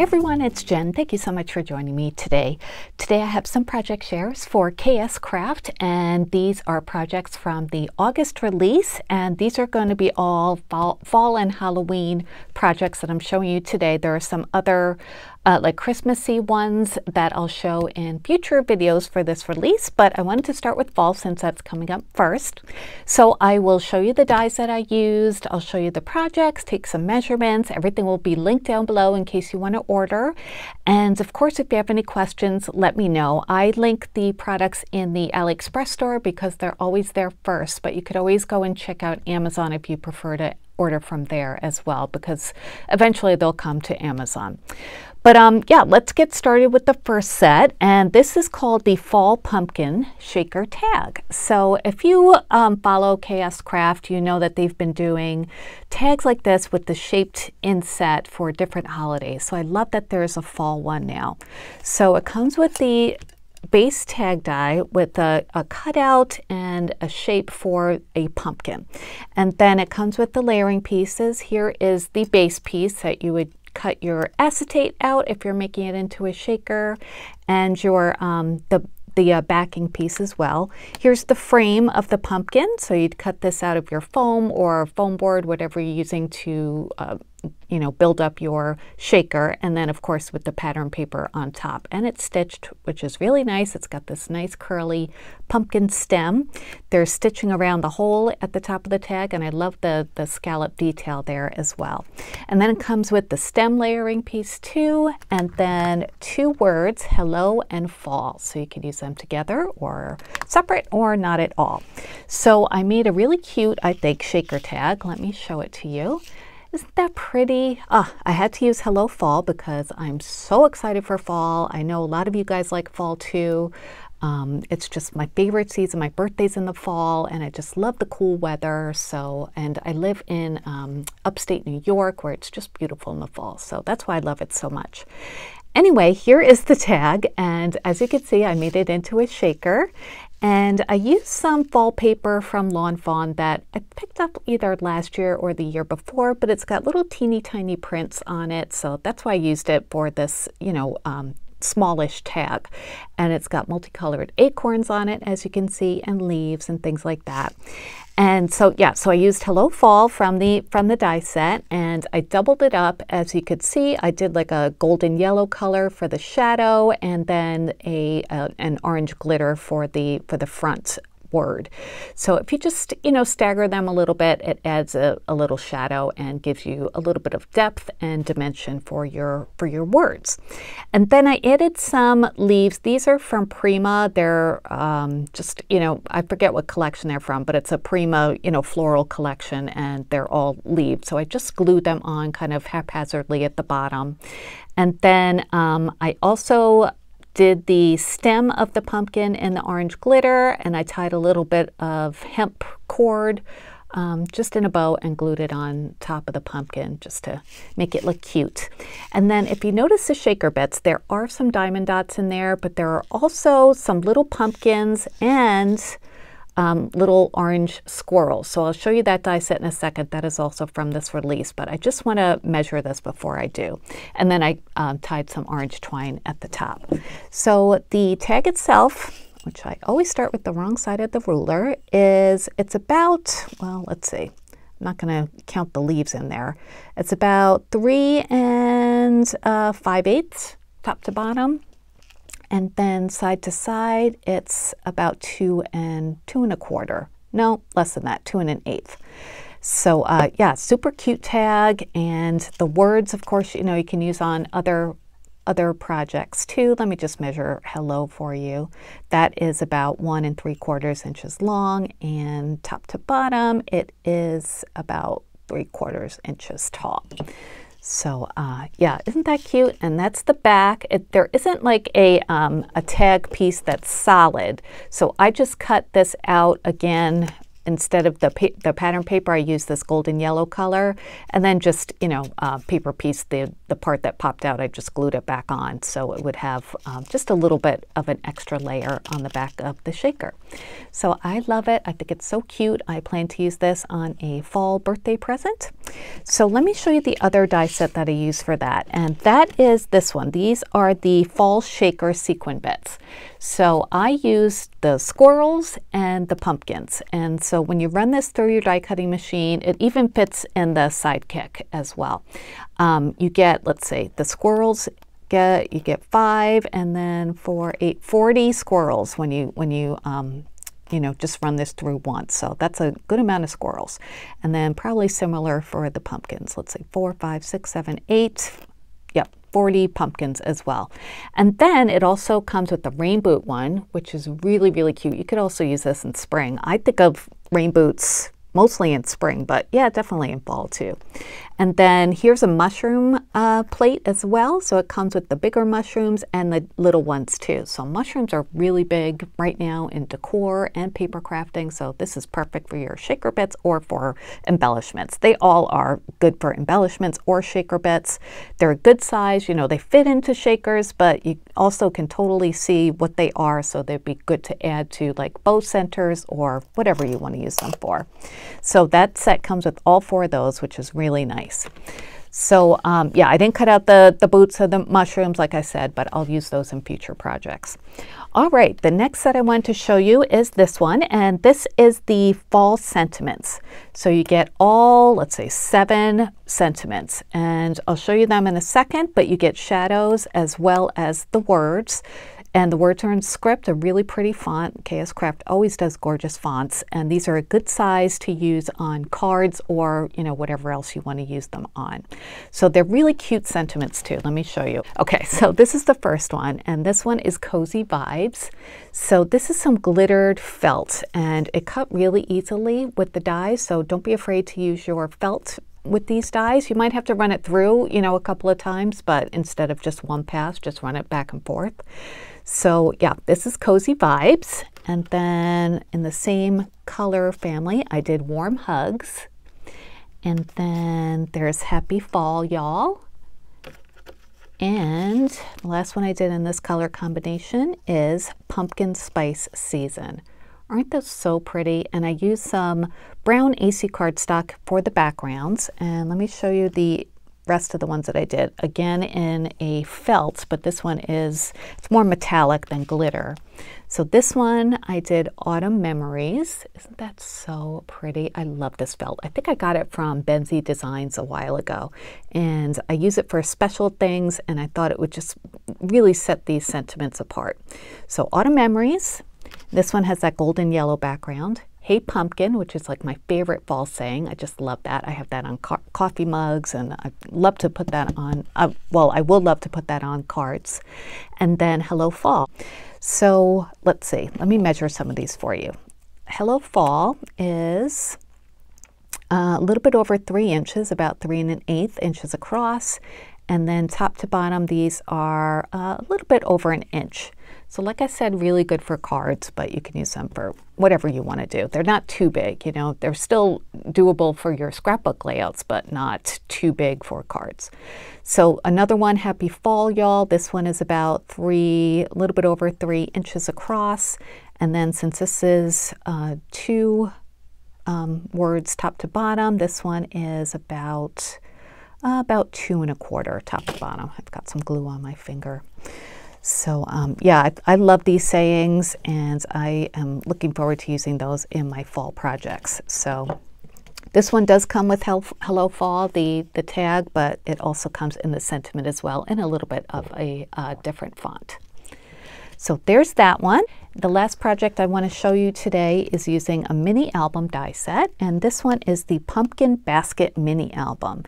Hey everyone, it's Jen. Thank you so much for joining me today. Today I have some project shares for KSCraft, and these are projects from the August release, and these are going to be all fall and Halloween projects that I'm showing you today. There are some other like Christmassy ones that I'll show in future videos for this release, but I wanted to start with fall since that's coming up first. So I will show you the dies that I used, I'll show you the projects, take some measurements, everything will be linked down below in case you want to order. And of course, if you have any questions, let me know. I link the products in the AliExpress store because they're always there first, but you could always go and check out Amazon if you prefer to order from there as well, because eventually they'll come to Amazon. But yeah, let's get started with the first set, and this is called the Fall Pumpkin Shaker Tag. So if you follow KSCraft, you know that they've been doing tags like this with the shaped inset for different holidays. So I love that there's a fall one now. So it comes with the base tag die with a cutout and a shape for a pumpkin. And then it comes with the layering pieces. Here is the base piece that you would cut your acetate out if you're making it into a shaker, and your the backing piece as well. Here's the frame of the pumpkin, so you'd cut this out of your foam or foam board, whatever you're using to you know, build up your shaker, and then of course with the pattern paper on top. And it's stitched, which is really nice. It's got this nice curly pumpkin stem. There's stitching around the hole at the top of the tag, and I love the scallop detail there as well. And then it comes with the stem layering piece too, and then two words, hello and fall. So you can use them together or separate or not at all. So I made a really cute, I think, shaker tag. Let me show it to you. Isn't that pretty? I had to use Hello Fall because I'm so excited for fall. I know a lot of you guys like fall too. It's just my favorite season. My birthday's in the fall, and I just love the cool weather. So, and I live in upstate New York, where it's just beautiful in the fall. So that's why I love it so much. Anyway, here is the tag, and as you can see, I made it into a shaker. And I used some fall paper from Lawn Fawn that I picked up either last year or the year before, but it's got little teeny tiny prints on it. So that's why I used it for this, you know, smallish tag. And it's got multicolored acorns on it, as you can see, and leaves and things like that. And so, yeah, so I used Hello Fall from the die set, and I doubled it up. As you could see, I did like a golden yellow color for the shadow, and then an orange glitter for the front word. So if you just, you know, stagger them a little bit, it adds a little shadow and gives you a little bit of depth and dimension for your words. And then I added some leaves. These are from Prima. They're just, you know, I forget what collection they're from, but it's a Prima, you know, floral collection, and they're all leaves. So I just glued them on kind of haphazardly at the bottom. And then I also did the stem of the pumpkin in the orange glitter, and I tied a little bit of hemp cord just in a bow and glued it on top of the pumpkin just to make it look cute. And then if you notice the shaker bits, there are some diamond dots in there, but there are also some little pumpkins and little orange squirrels. So I'll show you that die set in a second. That is also from this release, but I just want to measure this before I do. And then I tied some orange twine at the top. So the tag itself, which I always start with the wrong side of the ruler, it's about, well, let's see, I'm not going to count the leaves in there. It's about 3 5/8 top to bottom. And then side to side, it's about 2 1/4. No, less than that, 2 1/8. So yeah, super cute tag. And the words, of course, you know, you can use on other projects too. Let me just measure hello for you. That is about 1 3/4 inches long, and top to bottom, it is about 3/4 inches tall. So yeah, isn't that cute? And that's the back. There isn't like a tag piece that's solid. So I just cut this out again instead of the pattern paper, I used this golden yellow color, and then just, you know, paper piece, the part that popped out, I just glued it back on, so it would have just a little bit of an extra layer on the back of the shaker. So I love it. I think it's so cute. I plan to use this on a fall birthday present. So let me show you the other die set that I use for that, and that is this one. These are the fall shaker sequin bits. So I used the squirrels and the pumpkins, and so when you run this through your die cutting machine, it even fits in the sidekick as well. You get, let's say, the squirrels, you get 5, and then 4, 8, 40 squirrels when you know, just run this through once. So that's a good amount of squirrels. And then probably similar for the pumpkins. Let's say 4, 5, 6, 7, 8. Yep, 40 pumpkins as well. And then it also comes with the rain boot one, which is really, really cute. You could also use this in spring. I think of rain boots mostly in spring, but yeah, definitely in fall too. And then here's a mushroom plate as well. So it comes with the bigger mushrooms and the little ones too. So mushrooms are really big right now in decor and paper crafting. So this is perfect for your shaker bits or for embellishments. They all are good for embellishments or shaker bits. They're a good size, you know, they fit into shakers, but you also can totally see what they are. So they'd be good to add to like bow centers or whatever you want to use them for. So that set comes with all 4 of those, which is really nice. So yeah, I didn't cut out the boots or the mushrooms, like I said, but I'll use those in future projects. All right, the next set I want to show you is this one, and this is the fall sentiments. So you get all, let's say, 7 sentiments, and I'll show you them in a second, but you get shadows as well as the words. And the words are in script, a really pretty font. KSCraft always does gorgeous fonts, and these are a good size to use on cards or, you know, whatever else you want to use them on. So they're really cute sentiments too. Let me show you. Okay, so this is the first one, and this one is Cozy Vibes. So this is some glittered felt, and it cut really easily with the dies, so don't be afraid to use your felt with these dies. You might have to run it through, you know, a couple of times, but instead of just one pass, just run it back and forth. So yeah, this is Cozy Vibes. And then in the same color family, I did Warm Hugs. And then there's Happy Fall, Y'all. And the last one I did in this color combination is Pumpkin Spice Season. Aren't those so pretty? And I used some brown AC cardstock for the backgrounds. And let me show you the rest of the ones that I did. Again in a felt, but this one is, it's more metallic than glitter. So this one I did Autumn Memories. Isn't that so pretty? I love this felt. I think I got it from Benzie Designs a while ago. And I use it for special things, and I thought it would just really set these sentiments apart. So Autumn Memories. This one has that golden yellow background. Hey Pumpkin, which is like my favorite fall saying. I just love that. I have that on coffee mugs, and I love to put that on, well, I will love to put that on cards. And then Hello Fall. So let's see, let me measure some of these for you. Hello Fall is a little bit over 3 inches, about 3 1/8 inches across. And then top to bottom, these are a little bit over 1 inch. So like I said, really good for cards, but you can use them for whatever you want to do. They're not too big, you know, they're still doable for your scrapbook layouts, but not too big for cards. So another one, Happy Fall, Y'all. This one is about a little bit over 3 inches across. And then since this is 2 words top to bottom, this one is about 2 1/4 top to bottom. I've got some glue on my finger. So yeah, I love these sayings, and I am looking forward to using those in my fall projects. So this one does come with Hello Fall, the tag, but it also comes in the sentiment as well in a little bit of a different font. So there's that one. The last project I want to show you today is using a mini album die set, and this one is the Pumpkin Basket Mini Album.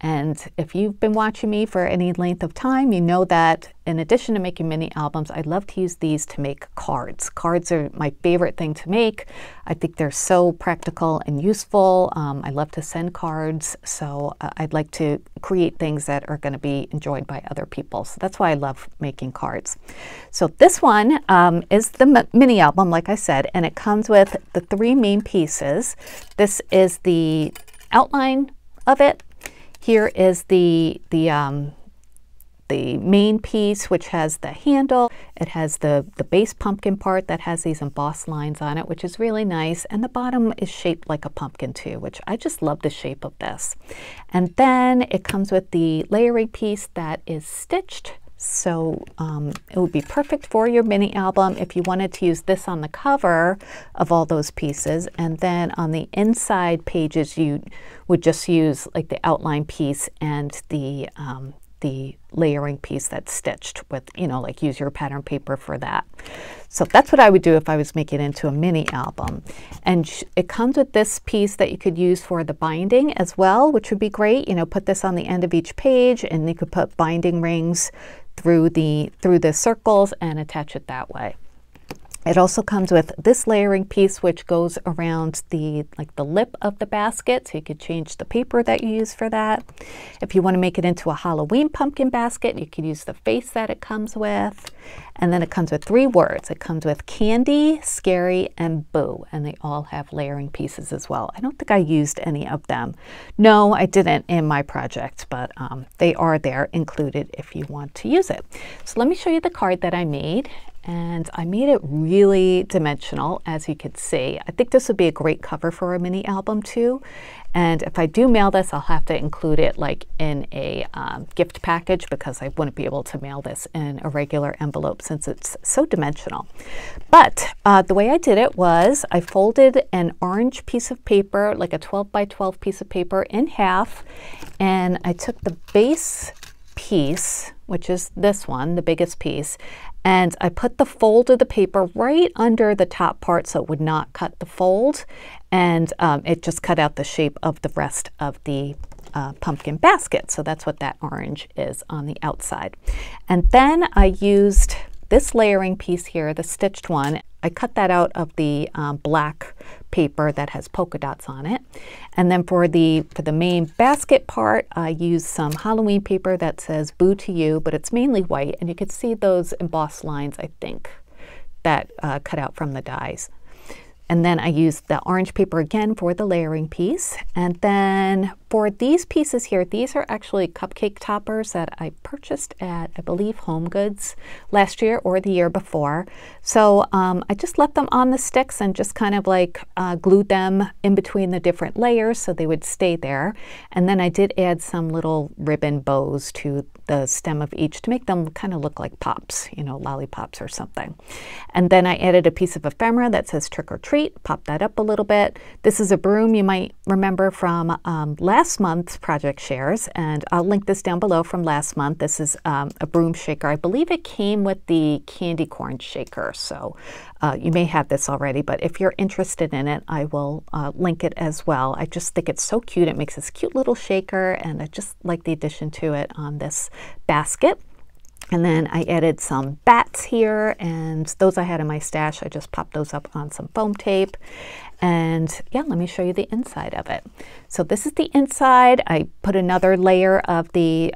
And if you've been watching me for any length of time, you know that in addition to making mini albums, I love to use these to make cards. Cards are my favorite thing to make. I think they're so practical and useful. I love to send cards, so I'd like to create things that are going to be enjoyed by other people. So that's why I love making cards. So this one is the mini album, like I said, and it comes with the 3 main pieces. This is the outline of it. Here is the main piece, which has the handle. It has the base pumpkin part that has these embossed lines on it, which is really nice. And the bottom is shaped like a pumpkin too, which I just love the shape of this. And then it comes with the layering piece that is stitched. So it would be perfect for your mini album if you wanted to use this on the cover of all those pieces. And then on the inside pages, you would just use like the outline piece and the layering piece that's stitched with, you know, like use your pattern paper for that. So that's what I would do if I was making it into a mini album. And it comes with this piece that you could use for the binding as well, which would be great. You know, put this on the end of each page and you could put binding rings through the circles and attach it that way. It also comes with this layering piece, which goes around the lip of the basket, so you could change the paper that you use for that. If you want to make it into a Halloween pumpkin basket, you could use the face that it comes with. And then it comes with 3 words. It comes with candy, scary, and boo, and they all have layering pieces as well. I don't think I used any of them. No, I didn't in my project, but they are there included if you want to use it. So let me show you the card that I made. And I made it really dimensional, as you can see. I think this would be a great cover for a mini album too. And if I do mail this, I'll have to include it like in a gift package, because I wouldn't be able to mail this in a regular envelope since it's so dimensional. But the way I did it was I folded an orange piece of paper, like a 12 by 12 piece of paper, in half, and I took the base piece, which is this one, the biggest piece, and I put the fold of the paper right under the top part so it would not cut the fold, and it just cut out the shape of the rest of the pumpkin basket. So that's what that orange is on the outside. And then I used this layering piece here, the stitched one. I cut that out of the black paper that has polka dots on it. And then for the main basket part, I used some Halloween paper that says Boo to You, but it's mainly white. And you can see those embossed lines, I think, that cut out from the dies. And then I used the orange paper again for the layering piece. And then for these pieces here, these are actually cupcake toppers that I purchased at, I believe, Home Goods last year or the year before. So I just left them on the sticks and just kind of like glued them in between the different layers so they would stay there. And then I did add some little ribbon bows to the stem of each to make them kind of look like pops, you know, lollipops or something. And then I added a piece of ephemera that says Trick or Treat, popped that up a little bit. This is a broom you might remember from last month's project shares, and I'll link this down below from last month. This is a broom shaker. I believe it came with the candy corn shaker, so you may have this already, but if you're interested in it, I will link it as well. I just think it's so cute. It makes this cute little shaker, and I just like the addition to it on this basket. And then I added some bats here, and those I had in my stash. I just popped those up on some foam tape. And yeah, let me show you the inside of it. So this is the inside. I put another layer of the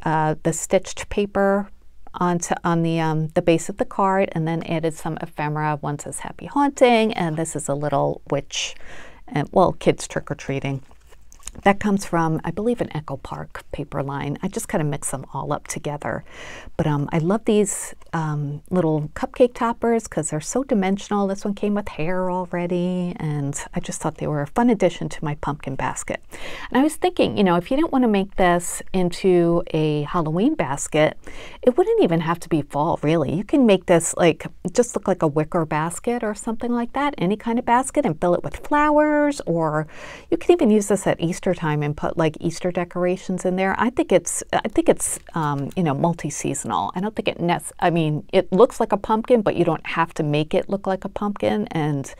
stitched paper on the base of the card, and then added some ephemera. One says Happy Haunting, and this is a little witch, and well, kids trick-or-treating. That comes from, I believe, an Echo Park paper line. I just kind of mix them all up together. But I love these little cupcake toppers because they're so dimensional. This one came with hair already, and I just thought they were a fun addition to my pumpkin basket. And I was thinking, you know, if you didn't want to make this into a Halloween basket, it wouldn't even have to be fall, really. You can make this like, just look like a wicker basket or something like that, any kind of basket, and fill it with flowers, or you can even use this at Easter time and put like Easter decorations in there. I think it's you know, multi-seasonal. I don't think it looks like a pumpkin, but you don't have to make it look like a pumpkin, and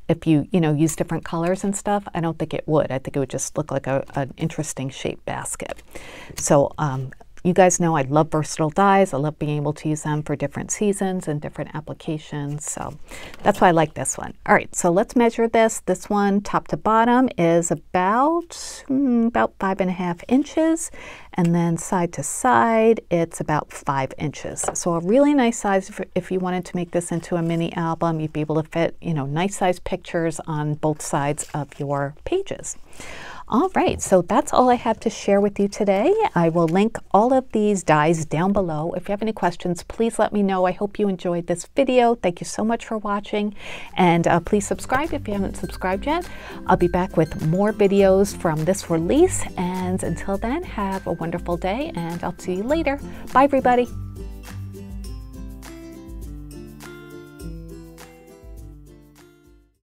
if you use different colors and stuff, I don't think it would. I think it would just look like an interesting shaped basket. So you guys know I love versatile dies. I love being able to use them for different seasons and different applications. So that's why I like this one. All right, so let's measure this. This one, top to bottom, is about 5.5 inches. And then side to side, it's about 5 inches. So a really nice size if you wanted to make this into a mini album. You'd be able to fit, nice size pictures on both sides of your pages. All right, so that's all I have to share with you today. I will link all of these dies down below. If you have any questions, please let me know. I hope you enjoyed this video. Thank you so much for watching. And please subscribe if you haven't subscribed yet. I'll be back with more videos from this release. And until then, have a wonderful day, and I'll see you later. Bye, everybody.